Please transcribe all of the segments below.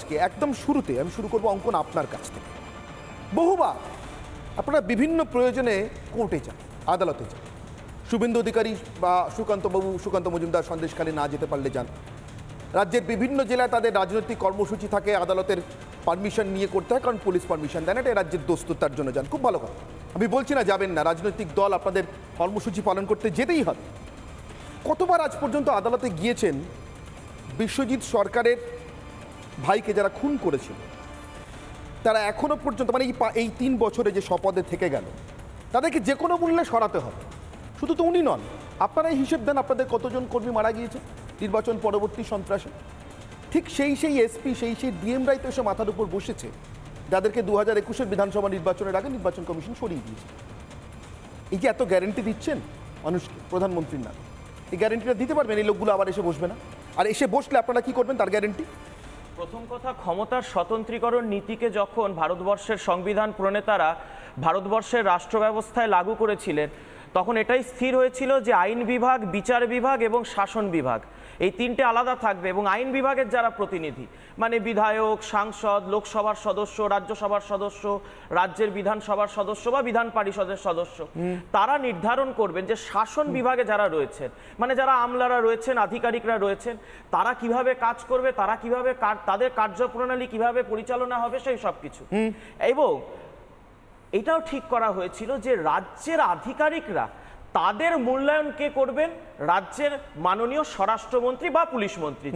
আজকে একদম শুরুতে আমি শুরু করব অঙ্কন আপনার কাছ থেকে। বহুবার আপনারা বিভিন্ন প্রয়োজনে কোর্টে যান, আদালতে যান। শুভেন্দু অধিকারী বা সুকান্ত মজুমদার সন্দেশখালী না যেতে পারলে যান। রাজ্যের বিভিন্ন জেলায় তাদের রাজনৈতিক কর্মসূচি থাকে, আদালতের পারমিশন নিয়ে করতে হয়, কারণ পুলিশ পারমিশন দেয় না, এটা রাজ্যের দোস্ততার জন্য যান। খুব ভালো কথা, আমি বলছি না যাবেন না, রাজনৈতিক দল আপনাদের কর্মসূচি পালন করতে যেতেই হবে। কতবার আজ পর্যন্ত আদালতে গিয়েছেন বিশ্বজিৎ সরকারের ভাইকে যারা খুন করেছিল, তারা এখনো পর্যন্ত মানে এই 3 বছরে যে শপথে থেকে গেল, তাদেরকে যে কোনো মূল্যে সরাতে হবে। শুধু তো উনি নন, আপনারাই হিসেব দেন আপনাদের কতজন কর্মী মারা গিয়েছে নির্বাচন পরবর্তী সন্ত্রাসে। ঠিক সেই এসপি সেই ডিএমরাই তো এসে মাথার উপর বসেছে, যাদেরকে 2021-এর বিধানসভা নির্বাচনের আগে নির্বাচন কমিশন সরিয়ে দিয়েছে। এই যে এত গ্যারেন্টি দিচ্ছেন মানুষকে প্রধানমন্ত্রীর নামে, এই গ্যারেন্টিটা দিতে পারবেন এই লোকগুলো আবার এসে বসবে না? আর এসে বসলে আপনারা কি করবেন তার গ্যারেন্টি? প্রথম কথা, ক্ষমতার স্বতন্ত্রীকরণ নীতিকে যখন ভারতবর্ষের সংবিধান প্রণেতারা ভারতবর্ষের রাষ্ট্র ব্যবস্থায় লাগু করেছিলেন, তখন এটাই স্থির হয়েছিল যে আইন বিভাগ, বিচার বিভাগ এবং শাসন বিভাগ এই তিনটে আলাদা থাকবে, এবং আইন বিভাগের যারা প্রতিনিধি মানে বিধায়ক, সাংসদ, লোকসভার সদস্য, রাজ্যসভার সদস্য, রাজ্যের বিধানসভার সদস্য বা বিধান পরিষদের সদস্য, তারা নির্ধারণ করবেন যে শাসন বিভাগে যারা রয়েছেন, মানে যারা আমলারা রয়েছেন, আধিকারিকরা রয়েছেন, তারা কিভাবে কাজ করবে, তারা কিভাবে তাদের কার্যপ্রণালী কিভাবে পরিচালনা হবে, সেই সব কিছু। এবং এটাও ঠিক করা হয়েছিল যে রাজ্যের আধিকারিকরা তাদের মূল্যায়ন কে করবেন? রাজ্যের মাননীয় স্বরাষ্ট্রমন্ত্রী বা পুলিশ মন্ত্রী।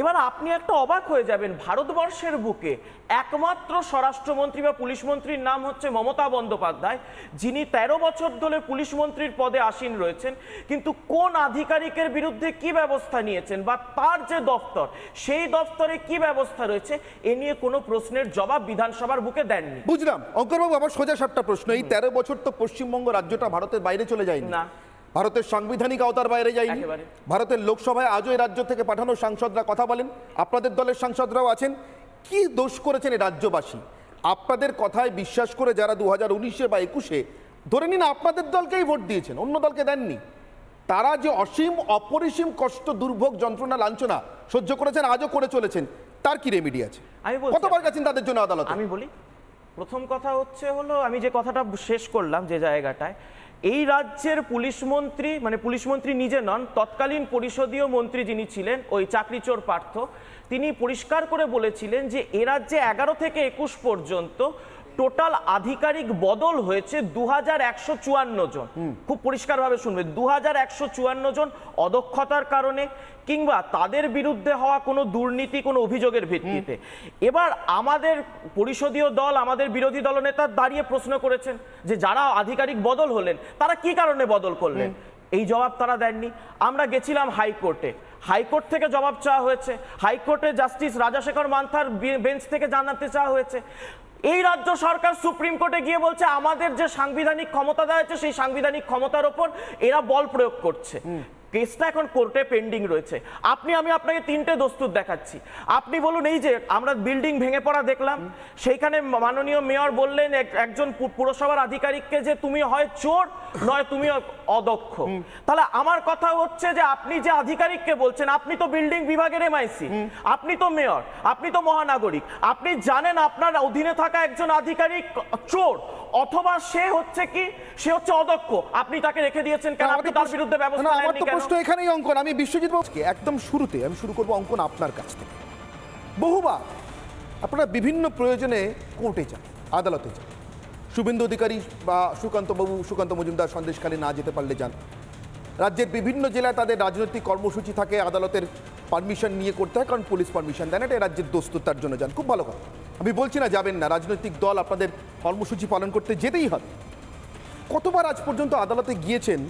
এবার আপনি একটা অবাক হয়ে যাবেন, ভারতবর্ষের বুকে একমাত্র স্বরাষ্ট্রমন্ত্রী বা পুলিশ মন্ত্রীর নাম হচ্ছে মমতা বন্দ্যোপাধ্যায়, যিনি 13 বছর ধরে পুলিশ মন্ত্রীর পদে আসীন রয়েছেন, কিন্তু কোন আধিকারিকের বিরুদ্ধে কি ব্যবস্থা নিয়েছেন বা তার যে দপ্তর, সেই দপ্তরে কি ব্যবস্থা রয়েছে, এ নিয়ে কোনো প্রশ্নের জবাব বিধানসভার বুকে দেননি। বুঝলাম অঙ্করবাবু, আবার সোজা সাপটা প্রশ্ন, এই 13 বছর তো পশ্চিমবঙ্গ রাজ্যটা ভারতের বাইরে চলে যায়নি না, ভারতের সাংবিধানিক আওতার বাইরে যায়নি। ভারতের লোকসভায় আজও এই রাজ্য থেকে পাঠানো সাংসদরা কথা বলেন, আপনাদের দলের সাংসদরাও আছেন। কি দোষ করেছেন এই রাজ্যবাসী আপনাদের কথায় বিশ্বাস করে, যারা 2019-এ বা 21-এ ধরে নিন আপনাদের দলকেই ভোট দিয়েছেন, অন্য দলকে দেননি, তারা যে অসীম অপরিসীম কষ্ট, দুর্ভোগ, যন্ত্রণা, লাঞ্ছনা সহ্য করেছেন, আজও করে চলেছেন, তার কি রেমেডি আছে? কতবার গেছেন তাদের জন্য আদালত? আমি বলি, প্রথম কথা হলো আমি যে কথাটা শেষ করলাম যে জায়গাটায়, এই রাজ্যের পুলিশ মন্ত্রী, মানে পুলিশ মন্ত্রী নিজে নন, তৎকালীন পরিষদীয় মন্ত্রী যিনি ছিলেন ওই চাকরিচোর পার্থ, তিনি পরিষ্কার করে বলেছিলেন যে এ রাজ্যে 11 থেকে 21 পর্যন্ত টোটাল আধিকারিক বদল হয়েছে 2154 জন। খুব পরিষ্কারভাবে শুনবে, 2154 জন অদক্ষতার কারণে কিংবা তাদের বিরুদ্ধে হওয়া কোনো দুর্নীতি, কোনো অভিযোগের ভিত্তিতে। এবার আমাদের পরিষদীয় দল, আমাদের বিরোধী দলনেতা দাঁড়িয়ে প্রশ্ন করেছেন যে যারা আধিকারিক বদল হলেন তারা কি কারণে বদল করলেন, এই জবাব তারা দেননি। আমরা গেছিলাম হাইকোর্টে, হাইকোর্ট থেকে জবাব চাওয়া হয়েছে, হাইকোর্টে জাস্টিস রাজাশেখর মান্থার বেঞ্চ থেকে জানাতে চাওয়া হয়েছে। এই রাজ্য সরকার সুপ্রিম কোর্টে গিয়ে বলছে আমাদের যে সাংবিধানিক ক্ষমতা দেওয়া হয়েছে সেই সাংবিধানিক ক্ষমতার ওপর এরা বল প্রয়োগ করছে। কেসটা এখন কোর্টে পেন্ডিং রয়েছে। আমি আপনাকে 3টে দস্তুর দেখাচ্ছি। আপনি বলুন, এই যে আমরা বিল্ডিং ভেঙে পড়া দেখলাম, সেইখানে মাননীয় মেয়র বললেন একজন পুরসভার আধিকারিককে যে তুমি হয় চোর নয় তুমি অদক্ষ। তাহলে আমার কথা হচ্ছে যে আপনি যে আধিকারিককে বলছেন, আপনি তো বিল্ডিং বিভাগের এমআইসি, আপনি তো মেয়র, আপনি তো মহানাগরিক, আপনি জানেন আপনার অধীনে থাকা একজন আধিকারিক চোর অথবা সে হচ্ছে অদক্ষ, আপনি তাকে রেখে দিয়েছেন কেন? আপনি তার বিরুদ্ধে ব্যবস্থা নেননি কেন? প্রশ্ন এখানেই অঙ্কন, আমি বিশ্বজিৎ বাবুকে একদম শুরুতে আমি শুরু করব অঙ্কন আপনার কাছ থেকে। বহুবার আপনারা বিভিন্ন প্রয়োজনে কোর্টে যান, আদালতে যান। শুভেন্দু অধিকারী বা সুকান্ত মজুমদার সন্দেশখালী না যেতে পারলে যান। রাজ্যের বিভিন্ন জেলায় তাদের রাজনৈতিক কর্মসূচি থাকে, আদালতের পারমিশন নিয়ে করতে হয়, কারণ পুলিশ পারমিশন দেয় না, এটা রাজ্যের দোস্ততার জন্য যান। খুব ভালো কথা, আমি বলছি না যাবেন না, রাজনৈতিক দল আপনাদের কর্মসূচি পালন করতে যেতেই হবে। কতবার আজ পর্যন্ত আদালতে গিয়েছেন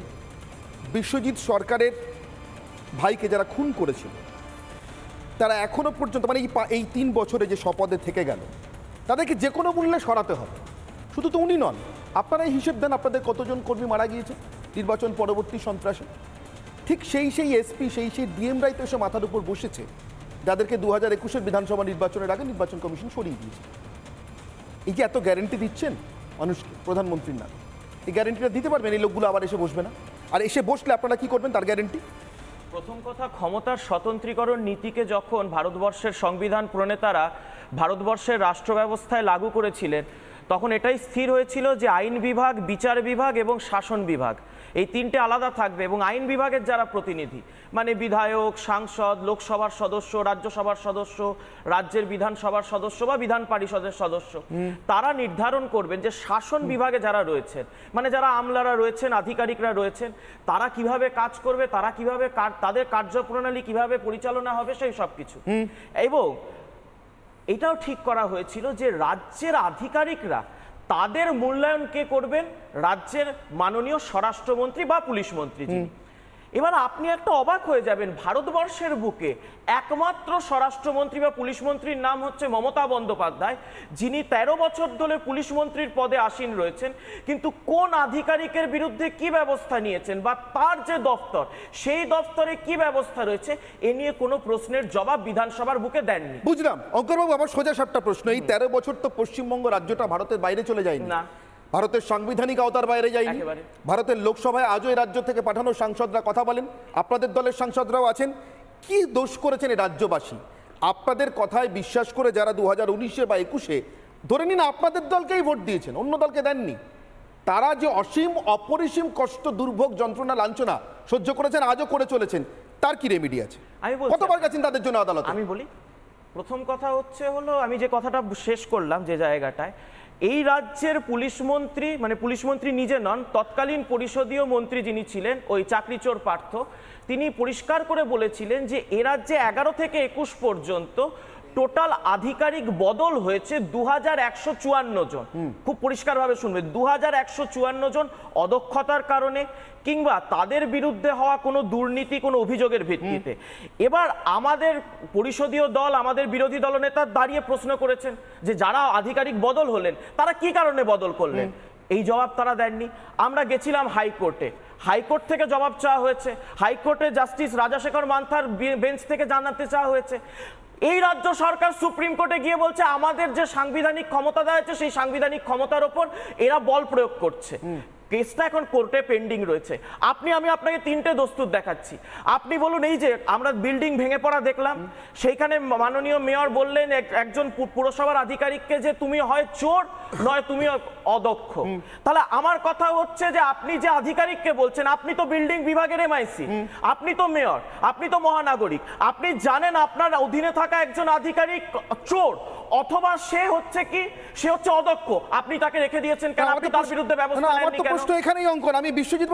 বিশ্বজিৎ সরকারের ভাইকে যারা খুন করেছিল, তারা এখনো পর্যন্ত মানে এই 3 বছরে যে শপথে থেকে গেল, তাদেরকে যে কোনো মূল্যে সরাতে হবে। শুধু তো উনি নন, আপনারাই হিসেব দেন আপনাদের কতজন কর্মী মারা গিয়েছে নির্বাচন পরবর্তী সন্ত্রাসে। ঠিক সেই এসপি সেই ডিএমরাই তো এসে মাথার উপর বসেছে, যাদেরকে 2021-এর বিধানসভা নির্বাচনের আগে নির্বাচন কমিশন সরিয়ে দিয়েছে। এই যে এত গ্যারেন্টি দিচ্ছেন মানুষকে প্রধানমন্ত্রীর নামে, এই গ্যারেন্টিটা দিতে পারবেন এই লোকগুলো আবার এসে বসবে না? আর এসে বসলে আপনারা কি করবেন তার গ্যারেন্টি? প্রথম কথা, ক্ষমতার স্বতন্ত্রীকরণ নীতিকে যখন ভারতবর্ষের সংবিধান প্রণেতারা ভারতবর্ষের রাষ্ট্র ব্যবস্থায় লাগু করেছিলেন, তখন এটাই স্থির হয়েছিল যে আইন বিভাগ, বিচার বিভাগ এবং শাসন বিভাগ এই তিনটে আলাদা থাকবে, এবং আইন বিভাগের যারা প্রতিনিধি মানে বিধায়ক, সাংসদ, লোকসভার সদস্য, রাজ্যসভার সদস্য, রাজ্যের বিধানসভার সদস্য বা বিধান পরিষদের সদস্য, তারা নির্ধারণ করবেন যে শাসন বিভাগে যারা রয়েছেন মানে যারা আমলারা রয়েছেন, আধিকারিকরা রয়েছেন, তারা কিভাবে কাজ করবে, তারা কিভাবে তাদের কার্যপ্রণালী কিভাবে পরিচালনা হবে, সেই সব কিছু। এবং এটাও ঠিক করা হয়েছিল যে রাজ্যের আধিকারিকরা তাদের মূল্যায়ন কে করবেন? রাজ্যের মাননীয় স্বরাষ্ট্রমন্ত্রী বা পুলিশ মন্ত্রী যিনি। এবার আপনি একটা অবাক হয়ে যাবেন, ভারতবর্ষের বুকে একমাত্র স্বরাষ্ট্রমন্ত্রী বা পুলিশ মন্ত্রীর নাম হচ্ছে মমতা বন্দ্যোপাধ্যায়, যিনি 13 বছর ধরে পুলিশ মন্ত্রীর পদে আসীন রয়েছেন, কিন্তু কোন আধিকারিকের বিরুদ্ধে কি ব্যবস্থা নিয়েছেন বা তার যে দপ্তর সেই দপ্তরে কি ব্যবস্থা রয়েছে এ নিয়ে কোনো প্রশ্নের জবাব বিধানসভার বুকে দেননি। বুঝলাম অঙ্করবাবু, আমার সোজা সাপটা প্রশ্ন, এই 13 বছর তো পশ্চিমবঙ্গ রাজ্যটা ভারতের বাইরে চলে যায়নি, না ভারতের সাংবিধানিক আওতার বাইরে যায়নি। একেবারে। ভারতের লোকসভায় আজও এই রাজ্য থেকে পাঠানো সাংসদরা কথা বলেন, আপনাদের দলের সাংসদরাও আছেন। কি দোষ করেছেন এই রাজ্যবাসী আপনাদের কথায় বিশ্বাস করে, যারা 2019-এ বা 21-এ ধরে নিন আপনাদের দলকেই ভোট দিয়েছেন, অন্য দলকে দেননি, তারা যে অসীম অপরিসীম কষ্ট, দুর্ভোগ, যন্ত্রণা, লাঞ্ছনা সহ্য করেছেন, আজও করে চলেছেন, তার কি রেমেডি আছে? কতবার গেছেন তাদের জন্য আদালতে? আমি বলি, প্রথম কথা হলো আমি যে কথাটা শেষ করলাম যে জায়গাটায়, এই রাজ্যের পুলিশ মন্ত্রী মানে পুলিশ মন্ত্রী নিজে নন, তৎকালীন পরিষদীয় মন্ত্রী যিনি ছিলেন ওই চাকরিচোর পার্থ, তিনি পরিষ্কার করে বলেছিলেন যে এ রাজ্যে 11 থেকে 21 পর্যন্ত টোটাল আধিকারিক বদল হয়েছে 2154 জন। খুব পরিষ্কারভাবে শুনবে, 2154 জন অদক্ষতার কারণে কিংবা তাদের বিরুদ্ধে হওয়া কোনো দুর্নীতি, কোনো অভিযোগের ভিত্তিতে। এবার আমাদের পরিষদীয় দল, আমাদের বিরোধী দলনেতা দাঁড়িয়ে প্রশ্ন করেছেন যে যারা আধিকারিক বদল হলেন তারা কি কারণে বদল করলেন, এই জবাব তারা দেননি। আমরা গেছিলাম হাইকোর্টে, হাইকোর্ট থেকে জবাব চাওয়া হয়েছে, হাইকোর্টে জাস্টিস রাজাশেখর মান্থার বেঞ্চ থেকে জানাতে চাওয়া হয়েছে। এই রাজ্য সরকার সুপ্রিম কোর্টে গিয়ে বলছে আমাদের যে সাংবিধানিক ক্ষমতা দেওয়া হয়েছে সেই সাংবিধানিক ক্ষমতার ওপর এরা বল প্রয়োগ করছে। কেসটা এখন কোর্টে পেন্ডিং রয়েছে। আমি আপনাকে 3টে দস্তুর দেখাচ্ছি। আপনি বলুন, এই যে আমরা বিল্ডিং ভেঙে পড়া দেখলাম, সেইখানে মাননীয় মেয়র বললেন একজন পুরসভার আধিকারিককে যে তুমি হয় চোর নয় তুমি অদক্ষ। তাহলে আমার কথা হচ্ছে যে আপনি যে আধিকারিককে বলছেন, আপনি তো বিল্ডিং বিভাগের এমআইসি, আপনি তো মেয়র, আপনি তো মহানাগরিক, আপনি জানেন আপনার অধীনে থাকা একজন আধিকারিক চোর অথবা সে হচ্ছে অদক্ষ, আপনি তাকে রেখে দিয়েছেন কেন? আপনি তার বিরুদ্ধে ব্যবস্থা নেননি কেন? এখানেই অঙ্কন, আমি বিশ্বজিৎ